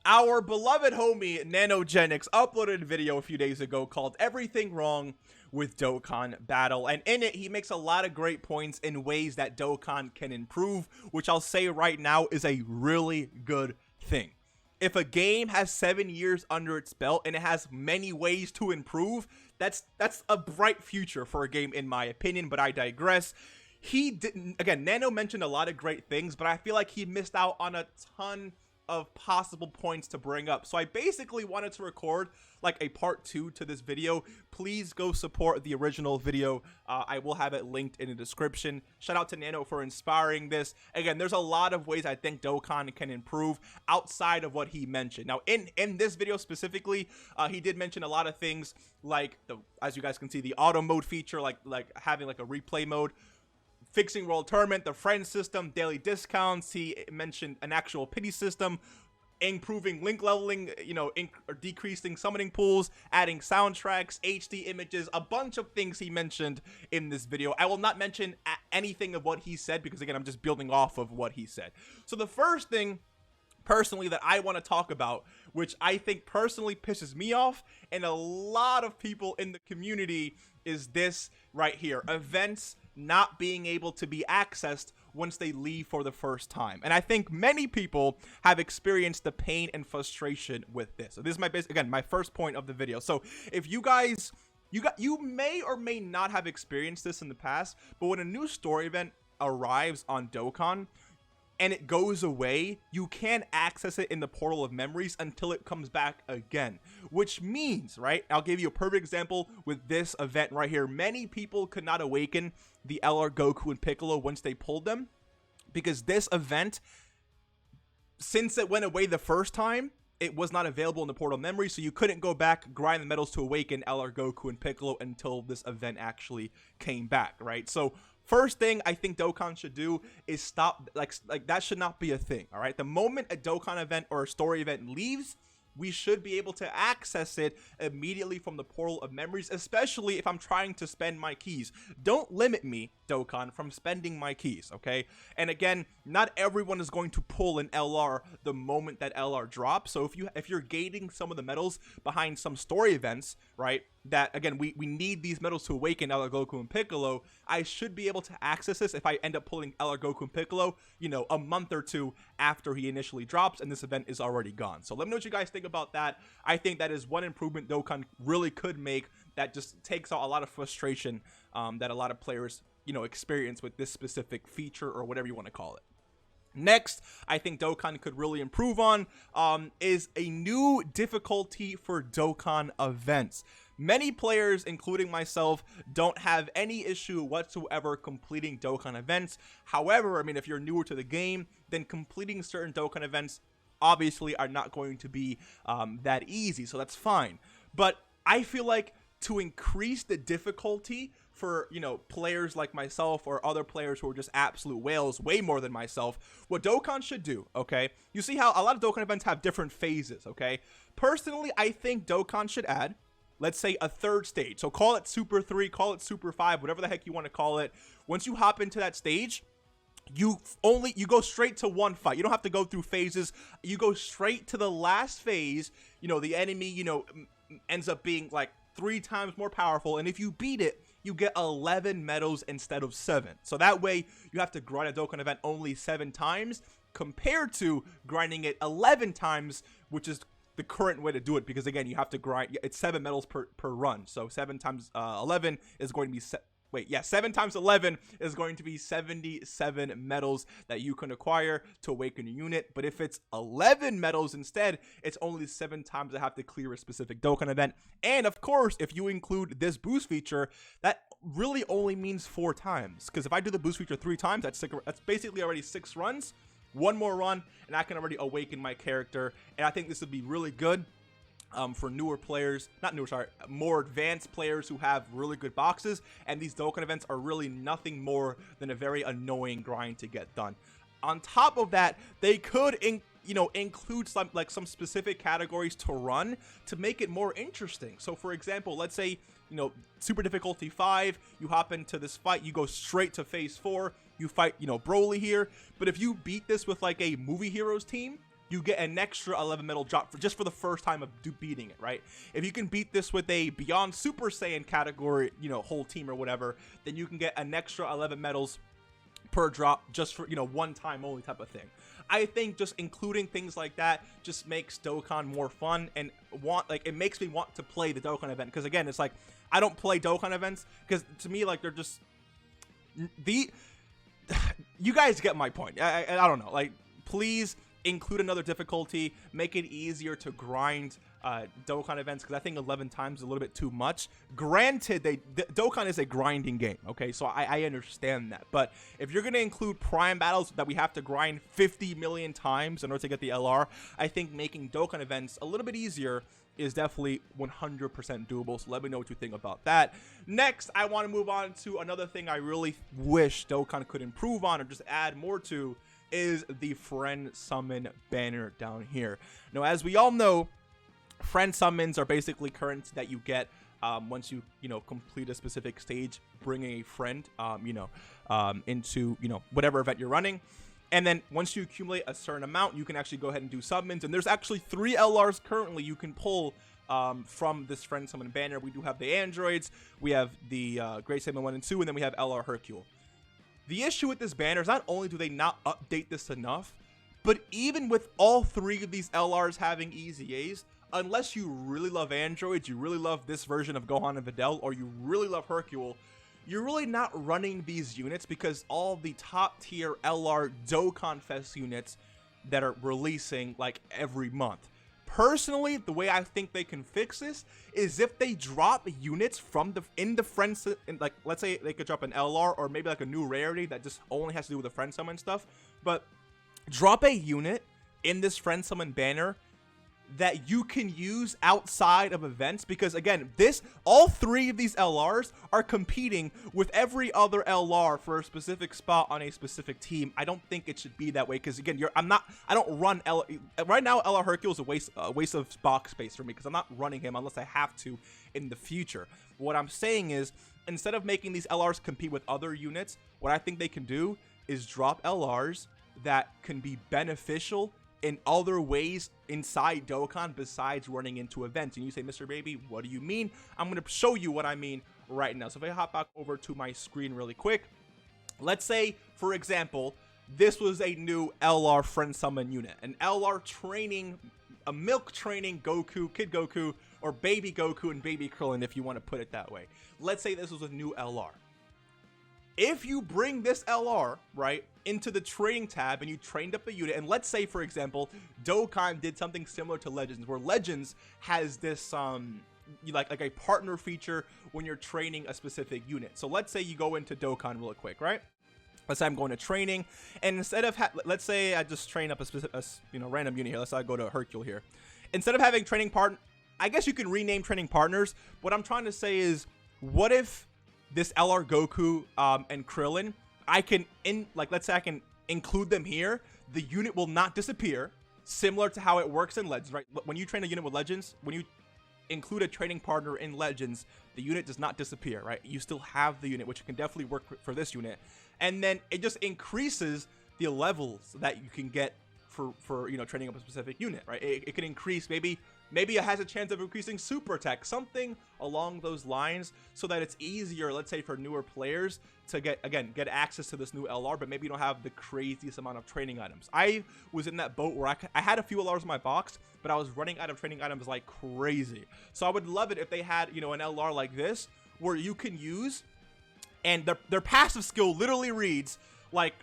Our beloved homie Nanogenics uploaded a video a few days ago called Everything Wrong with Dokkan Battle, and in it he makes a lot of great points in ways that Dokkan can improve, which I'll say right now is a really good thing. If a game has 7 years under its belt and it has many ways to improve, that's a bright future for a game in my opinion, but I digress. He didn't, again, Nano mentioned a lot of great things, but I feel like he missed out on a ton of possible points to bring up. So I basically wanted to record like a part 2 to this video. Please go support the original video. I will have it linked in the description. Shout out to Nano for inspiring this. Again, there's a lot of ways I think Dokkan can improve outside of what he mentioned. Now in this video specifically, he did mention a lot of things like as you guys can see, the auto mode feature, like having like a replay mode, fixing World Tournament, the friend system, daily discounts. He mentioned an actual pity system, improving link leveling, or decreasing summoning pools, adding soundtracks, HD images, a bunch of things he mentioned in this video. I will not mention anything of what he said because, again, I'm just building off of what he said. So the first thing personally that I want to talk about, which I think personally pisses me off and a lot of people in the community, is this right here: events not being able to be accessed once they leave for the first time. And I think many people have experienced the pain and frustration with this. So this is my first point of the video. So if you guys, you may or may not have experienced this in the past, but when a new story event arrives on Dokkan and it goes away, you can't access it in the portal of memories until it comes back again, which means, right, I'll give you a perfect example with this event right here. Many people could not awaken the LR Goku and Piccolo once they pulled them because this event, since it went away the first time, it was not available in the portal memory, so you couldn't go back, grind the medals to awaken LR Goku and Piccolo until this event actually came back, right? So first thing I think Dokkan should do is stop, like that should not be a thing, all right? The moment a Dokkan event or a story event leaves, we should be able to access it immediately from the portal of memories, especially if I'm trying to spend my keys. Don't limit me, Dokkan, from spending my keys, okay? And again, not everyone is going to pull an LR the moment that LR drops. So if you're gating some of the medals behind some story events, right, that again we need these medals to awaken LR Goku and Piccolo, I should be able to access this if I end up pulling LR Goku and Piccolo, a month or two after he initially drops and this event is already gone. So let me know what you guys think about that. I think that is one improvement Dokkan really could make that just takes out a lot of frustration that a lot of players experience with this specific feature or whatever you want to call it. Next, I think Dokkan could really improve on is a new difficulty for Dokkan events. Many players, including myself, don't have any issue whatsoever completing Dokkan events. However, I mean, if you're newer to the game, then completing certain Dokkan events obviously are not going to be that easy, so that's fine. But I feel like to increase the difficulty for players like myself or other players who are just absolute whales, way more than myself, what Dokkan should do, okay? You see how a lot of Dokkan events have different phases, okay? Personally, I think Dokkan should add, let's say, a third stage. So call it Super 3, call it Super 5, whatever the heck you want to call it. Once you hop into that stage, you go straight to one fight. You don't have to go through phases. You go straight to the last phase. The enemy ends up being like 3 times more powerful, and if you beat it, you get 11 medals instead of 7. So that way you have to grind a Dokkan event only 7 times compared to grinding it 11 times, which is the current way to do it, because again, you have to grind, it's 7 medals per run. So 7 times 11 is going to be 7 times 11 is going to be 77 medals that you can acquire to awaken a unit. But if it's 11 medals instead, it's only 7 times I have to clear a specific Dokkan event. And of course, if you include this boost feature, that really only means 4 times. Because if I do the boost feature 3 times, that's basically already 6 runs. 1 more run, and I can already awaken my character. And I think this would be really good for newer players, more advanced players who have really good boxes, and these Dokkan events are really nothing more than a very annoying grind to get done. On top of that, they could include some specific categories to run to make it more interesting. So for example, let's say super difficulty 5, you hop into this fight, you go straight to phase 4, you fight Broly here, but if you beat this with like a movie heroes team, you get an extra 11 medal drop just for the first time of beating it, right? If you can beat this with a Beyond Super Saiyan category, you know, whole team or whatever, then you can get an extra 11 medals per drop just for, you know, one time only type of thing. I think just including things like that just makes Dokkan more fun, and it makes me want to play the Dokkan event, because again, it's like I don't play Dokkan events because to me, like, they're just you guys get my point. I don't know, like, please include another difficulty, make it easier to grind Dokkan events, because I think 11 times is a little bit too much. Granted, Dokkan is a grinding game, okay, so I understand that, but if you're going to include prime battles that we have to grind 50 million times in order to get the LR, I think making Dokkan events a little bit easier is definitely 100% doable, so let me know what you think about that. Next, I want to move on to another thing I really wish Dokkan could improve on or just add more to, is the friend summon banner down here. Now, as we all know, friend summons are basically currency that you get once you complete a specific stage, bringing a friend into whatever event you're running. And then once you accumulate a certain amount, you can actually go ahead and do summons. And there's actually 3 LRs currently you can pull from this friend summon banner. We do have the androids, we have the Great Saiyaman 1 and 2, and then we have LR Hercule. The issue with this banner is not only do they not update this enough, but even with all 3 of these LRs having EZAs, unless you really love androids, you really love this version of Gohan and Videl, or you really love Hercule, you're really not running these units, because all the top tier LR Dokkan Fest units that are releasing like every month. Personally, the way I think they can fix this is if they drop units from the friends, like let's say they could drop an LR or maybe like a new rarity that just only has to do with the friend summon stuff, but drop a unit in this friend summon banner that you can use outside of events, because again, all 3 of these LRs are competing with every other LR for a specific spot on a specific team. I don't think it should be that way, because again, I don't run right now. LR Hercule is a waste of box space for me, because I'm not running him unless I have to in the future. What I'm saying is, instead of making these LRs compete with other units, what I think they can do is drop LRs that can be beneficial in other ways inside Dokkan besides running into events. And you say, Mr. Baby, what do you mean? I'm going to show you what I mean right now. So if I hop back over to my screen really quick, let's say, for example, this was a new LR friend summon unit, an LR training, a milk training Goku, Kid Goku, or Baby Goku and Baby Krillin, if you want to put it that way. Let's say this was a new LR. If you bring this LR, right, into the training tab and you trained up a unit, and let's say, for example, Dokkan did something similar to Legends, where Legends has this like a partner feature when you're training a specific unit. So let's say you go into Dokkan real quick, right? Let's say I'm going to training, and instead of let's say I just train up a specific random unit here. Let's say I go to Hercule here. Instead of having training partner, I guess you can rename training partners. What I'm trying to say is, what if this LR Goku and Krillin, let's say I can include them here. The unit will not disappear, similar to how it works in Legends, right? When you train a unit with Legends, when you include a training partner in Legends, the unit does not disappear, right? You still have the unit, which can definitely work for this unit. And then it just increases the levels that you can get for training up a specific unit, right? It can increase, maybe it has a chance of increasing super attack, something along those lines, so that it's easier, let's say, for newer players to get access to this new LR, but maybe you don't have the craziest amount of training items. I was in that boat where I had a few LRs in my box, but I was running out of training items like crazy. So I would love it if they had, an LR like this where you can use, and their passive skill literally reads like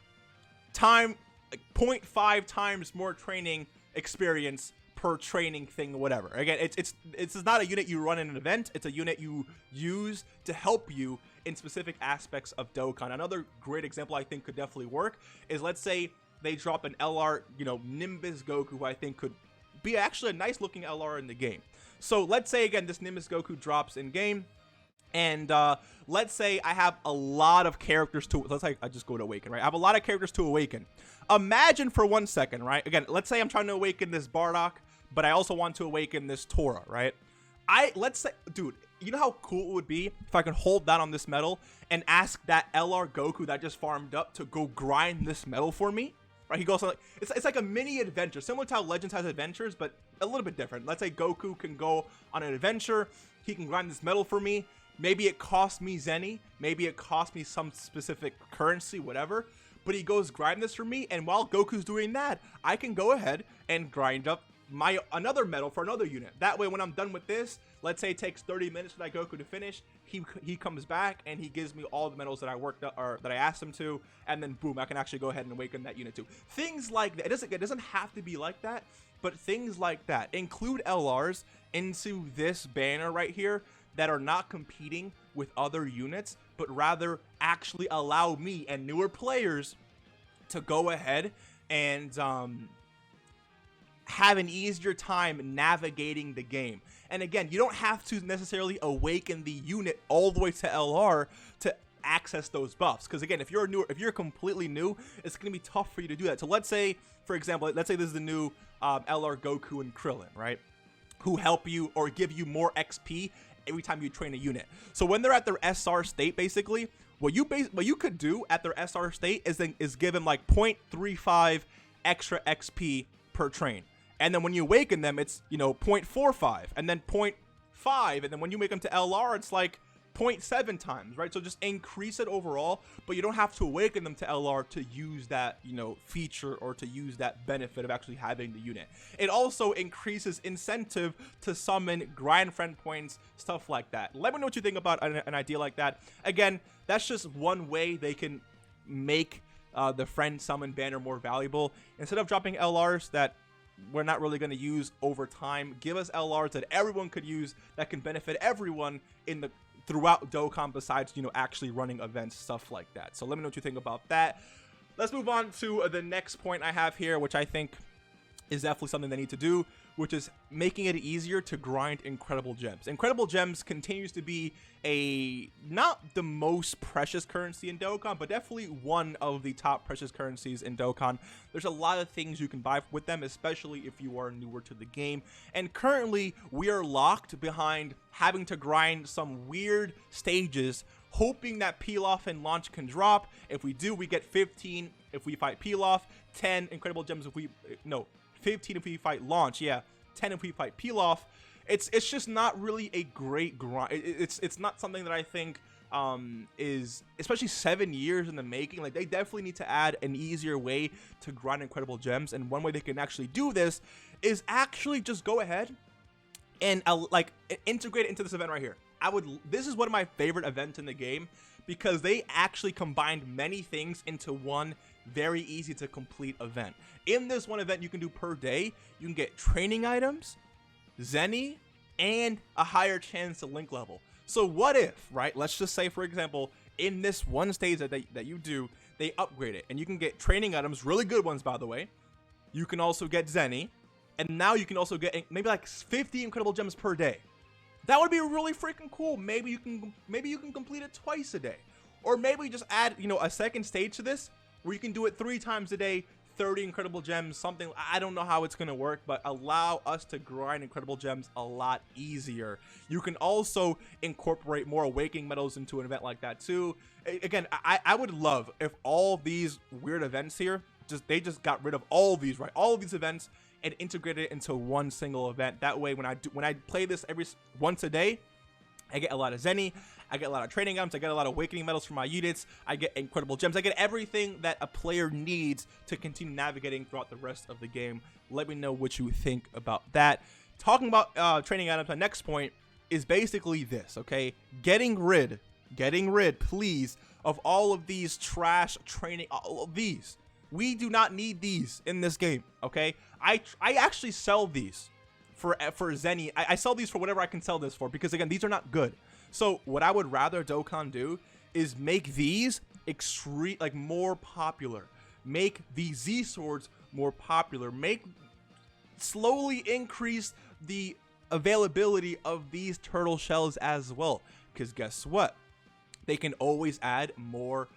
0.5 times more training experience per training thing, whatever. Again, it's not a unit you run in an event. It's a unit you use to help you in specific aspects of Dokkan. Another great example I think could definitely work is, let's say they drop an LR, Nimbus Goku, who I think could be actually a nice looking LR in the game. So let's say, again, this Nimbus Goku drops in game, and let's say I have a lot of characters to, let's say I just go to awaken, right? I have a lot of characters to awaken. Imagine for 1 second, right? Again, let's say I'm trying to awaken this Bardock, but I also want to awaken this Tora, right? Let's say, dude, you know how cool it would be if I could hold down on this medal and ask that LR Goku that just farmed up to go grind this medal for me? right? He goes on, like, it's like a mini adventure, similar to how Legends has adventures, but a little bit different. Let's say Goku can go on an adventure. He can grind this medal for me. Maybe it costs me Zenny. Maybe it costs me some specific currency, whatever. But he goes grind this for me, and while Goku's doing that, I can go ahead and grind up another medal for another unit. That way, when I'm done with this, let's say it takes 30 minutes for that Goku to finish, he comes back and he gives me all the medals that I worked up, or that I asked him to, and then boom, I can actually go ahead and awaken that unit too. Things like that. It doesn't have to be like that, but things like that. Include LRs into this banner right here that are not competing with other units, but rather actually allow me and newer players to go ahead and have an easier time navigating the game. And again, you don't have to necessarily awaken the unit all the way to LR to access those buffs, because again, if you're completely new, it's going to be tough for you to do that. So let's say, for example, let's say this is the new LR Goku and Krillin, right, who help you or give you more XP every time you train a unit. So when they're at their SR state, basically what you could do at their SR state is give them like 0.35 extra XP per train. And then when you awaken them, it's, 0.45 and then 0.5. And then when you make them to LR, it's like 0.7 times, right? So just increase it overall, but you don't have to awaken them to LR to use that, feature or to use that benefit of actually having the unit. It also increases incentive to summon grind friend points, stuff like that. Let me know what you think about an idea like that. Again, that's just one way they can make the friend summon banner more valuable. Instead of dropping LRs that we're not really going to use over time, give us LRs that everyone could use, that can benefit everyone throughout Dokkan, besides actually running events, stuff like that. So let me know what you think about that. Let's move on to the next point I have here, which I think is definitely something they need to do, which is making it easier to grind Incredible Gems. Incredible Gems continues to be not the most precious currency in Dokkan, but definitely one of the top precious currencies in Dokkan. There's a lot of things you can buy with them, especially if you are newer to the game. And currently, we are locked behind having to grind some weird stages, hoping that Pilaf and Launch can drop. If we do, we get 15 if we fight Pilaf, 10 Incredible Gems if we... No, 15 if we fight Launch, yeah, 10 if we fight Pilaf. It's just not really a great grind. It's not something that I think is, especially 7 years in the making. Like, they definitely need to add an easier way to grind Incredible Gems, and one way they can actually do this is actually just go ahead and like integrate it into this event right here. This is one of my favorite events in the game, because they actually combined many things into one very easy to complete event. In this one event you can do per day, you can get training items, Zenny, and a higher chance to link level. So what if, right, let's just say, for example, in this one stage that you do, they upgrade it, and you can get training items, really good ones by the way. You can also get Zenny, and now you can also get maybe like 50 Incredible Gems per day. That would be really freaking cool. Maybe you can complete it twice a day, or maybe just add a second stage to this where you can do it 3 times a day, 30 Incredible Gems, something. I don't know how it's going to work, but allow us to grind Incredible Gems a lot easier. You can also incorporate more awakening medals into an event like that too. Again, I would love if all these weird events here, they just got rid of all these, right? All of these events and integrated it into one single event. That way, when I play this once a day, I get a lot of Zenny, I get a lot of training items, I get a lot of awakening medals for my units, I get Incredible Gems, I get everything that a player needs to continue navigating throughout the rest of the game. Let me know what you think about that. Talking about training items, my next point is basically this, okay? Getting rid, please, of all of these trash training, all of these. We do not need these in this game, okay? I actually sell these for Zenny. I sell these for whatever I can sell this for, because again, these are not good. So what I would rather Dokkan do is make these more popular. Make the Z swords more popular. Slowly increase the availability of these turtle shells as well. Because guess what? They can always add more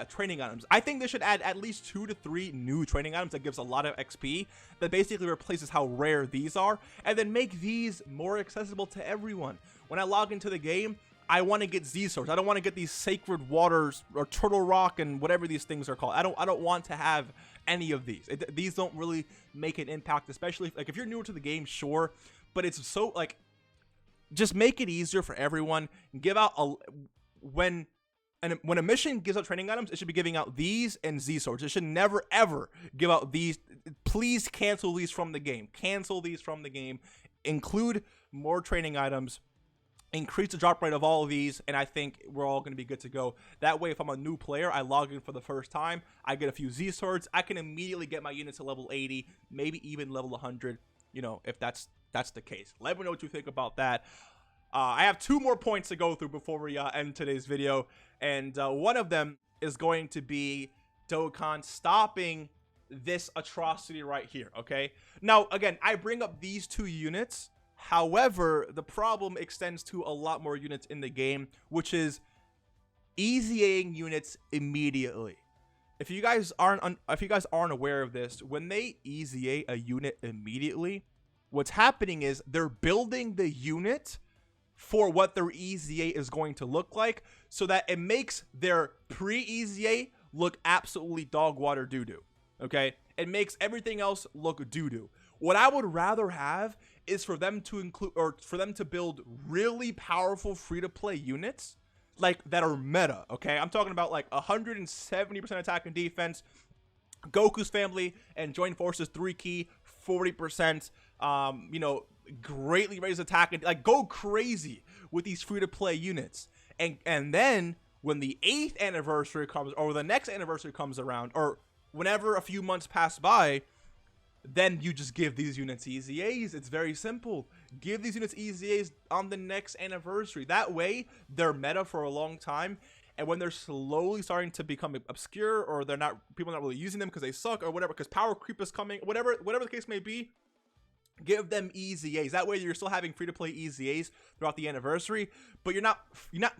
training items. I think they should add at least 2 to 3 new training items that gives a lot of XP, that basically replaces how rare these are, and then make these more accessible to everyone. When I log into the game, I want to get Z swords. I don't want to get these sacred waters or turtle rock and whatever these things are called. I don't want to have any of these. These don't really make an impact, especially like if you're newer to the game, sure, but it's so like just make it easier for everyone. Give out when a mission gives out training items, it should be giving out these and Z swords. It should never ever give out these. Please cancel these from the game. Cancel these from the game. Include more training items. Increase the drop rate of all of these, and I think we're all going to be good to go. That way, if I'm a new player, I log in for the first time, I get a few Z swords, I can immediately get my units to level 80, maybe even level 100, you know, if that's the case. Let me know what you think about that. I have 2 more points to go through before we end today's video, and one of them is going to be Dokkan stopping this atrocity right here, okay? Now, again, I bring up these 2 units. However, the problem extends to a lot more units in the game, which is easying units immediately. If you guys aren't aware of this, when they easy a unit immediately, what's happening is they're building the unit for what their easy is going to look like, so that it makes their pre-easy look absolutely dog water doo-doo. Okay, it makes everything else look doo-doo. What I would rather have is for them to include, or for them to build really powerful free-to-play units like that are meta. Okay, I'm talking about like 170% attack and defense, Goku's family and joint forces 3 key 40%. You know, greatly raise attack and like go crazy with these free-to-play units. And then when the 8th anniversary comes, or the next anniversary comes around, or whenever a few months pass by, then you just give these units EZAs. It's very simple. Give these units EZAs on the next anniversary. That way, they're meta for a long time. And when they're slowly starting to become obscure, or people are not really using them because they suck or whatever, because power creep is coming, whatever the case may be, give them EZAs. That way, you're still having free-to-play EZAs throughout the anniversary, but you're not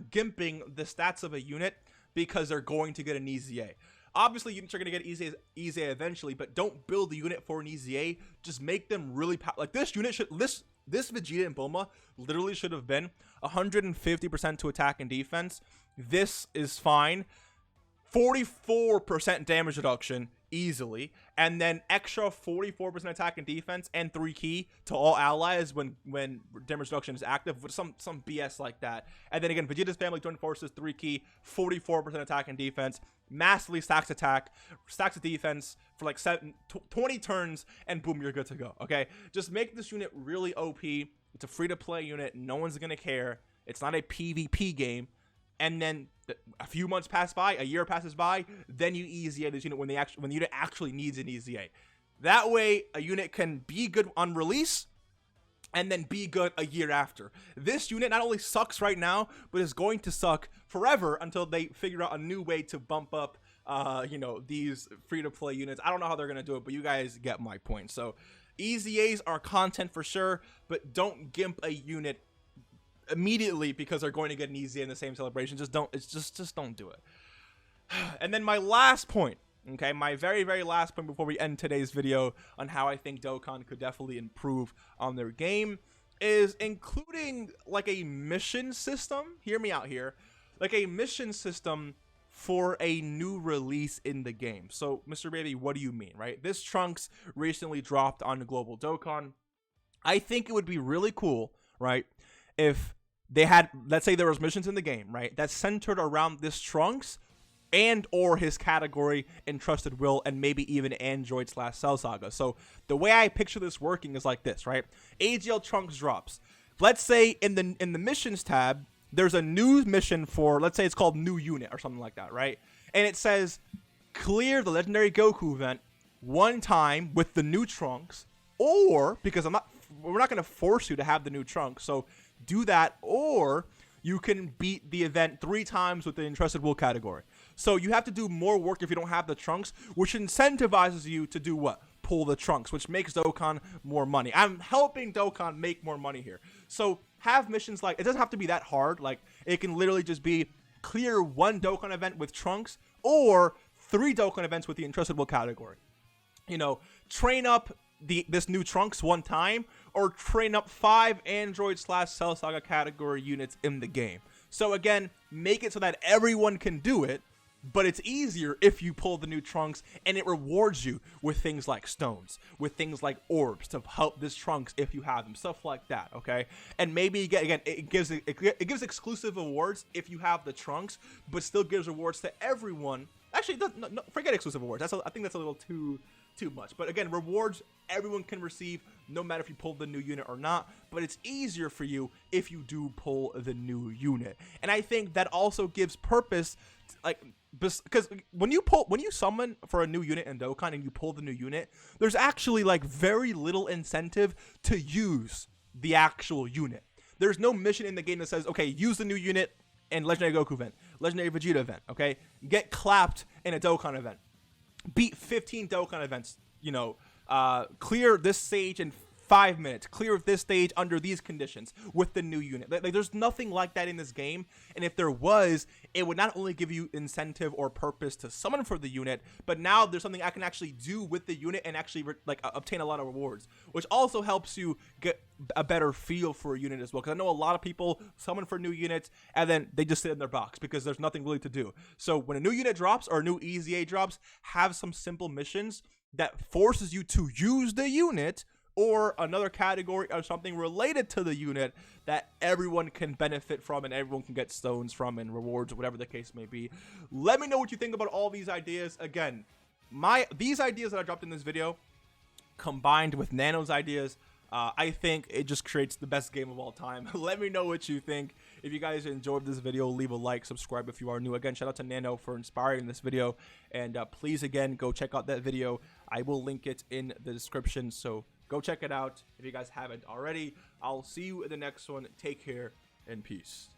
gimping the stats of a unit because they're going to get an EZA. Obviously, units are going to get EZA eventually, but don't build the unit for an EZA. Just make them really like this unit should this Vegeta and Bulma literally should have been 150% to attack and defense. This is fine. 44% damage reduction easily, and then extra 44% attack and defense and 3 key to all allies when damage reduction is active, with some BS like that. And then again, Vegeta's family joint forces 3 key, 44% attack and defense, massively stacks attack, stacks of defense for like 20 turns, and boom, you're good to go. Okay, just make this unit really OP. It's a free-to-play unit. No one's gonna care. It's not a PvP game. And then a few months pass by, a year passes by, then you EZA this unit when the unit actually needs an EZA. That way, a unit can be good on release and then be good a year after. This unit not only sucks right now, but is going to suck forever until they figure out a new way to bump up, you know, these free-to-play units. I don't know how they're gonna do it, but you guys get my point. So, EZAs are content for sure, but don't gimp a unit immediately because they're going to get an EZA in the same celebration. Just don't do it. And then my last point, okay, my very last point before we end today's video on how I think Dokkan could definitely improve on their game, is including like a mission system. Hear me out here. Like a mission system for a new release in the game. So, Mr. Baby, what do you mean, right? This Trunks recently dropped on Global Dokkan. I think it would be really cool, right, if they had, let's say there was missions in the game, right, that's centered around this Trunks and or his category Entrusted Will, and maybe even Android/Cell Saga. So the way I picture this working is like this, right? AGL Trunks drops. Let's say in the missions tab, there's a new mission for, let's say it's called New Unit or something like that, right? And it says clear the legendary Goku event 1 time with the new Trunks, or because we're not going to force you to have the new Trunks, so do that, or you can beat the event 3 times with the Entrusted Will category. So you have to do more work if you don't have the Trunks, which incentivizes you to do what? Pull the Trunks, which makes Dokkan more money. I'm helping Dokkan make more money here. So have missions like, it doesn't have to be that hard. Like, it can literally just be clear 1 Dokkan event with Trunks, or 3 Dokkan events with the Entrusted Will category. You know, train up this new Trunks 1 time, or train up 5 Android/Cell Saga category units in the game. So again, make it so that everyone can do it, but it's easier if you pull the new trunks, and it rewards you with things like stones, with things like orbs to help this trunks if you have them, stuff like that. Okay, and maybe again it gives exclusive awards if you have the trunks, but still gives rewards to everyone. Actually, no, forget exclusive awards. I think that's a little too much. But again, rewards everyone can receive no matter if you pull the new unit or not, but it's easier for you if you do pull the new unit. And I think that also gives purpose, like, because when you summon for a new unit in Dokkan and you pull the new unit, there's actually like very little incentive to use the actual unit. There's no mission in the game that says, okay, use the new unit in Legendary Goku event, Legendary Vegeta event, okay? Get clapped in a Dokkan event. Beat 15 Dokkan events, you know, clear this stage in 5 minutes, clear this stage under these conditions with the new unit. Like, there's nothing like that in this game, and if there was, it would not only give you incentive or purpose to summon for the unit, but now there's something I can actually do with the unit and actually obtain a lot of rewards, which also helps you get a better feel for a unit as well, because I know a lot of people summon for new units and then they just sit in their box because there's nothing really to do. So when a new unit drops or a new EZA drops, have some simple missions that forces you to use the unit or another category or something related to the unit that everyone can benefit from and everyone can get stones from and rewards or whatever the case may be. Let me know what you think about all these ideas. Again, these ideas that I dropped in this video combined with Nano's ideas, I think it just creates the best game of all time. Let me know what you think. If you guys enjoyed this video, leave a like, subscribe if you are new. Again, shout out to Nano for inspiring this video. And please, again, go check out that video. I will link it in the description, so go check it out if you guys haven't already. I'll see you in the next one. Take care and peace.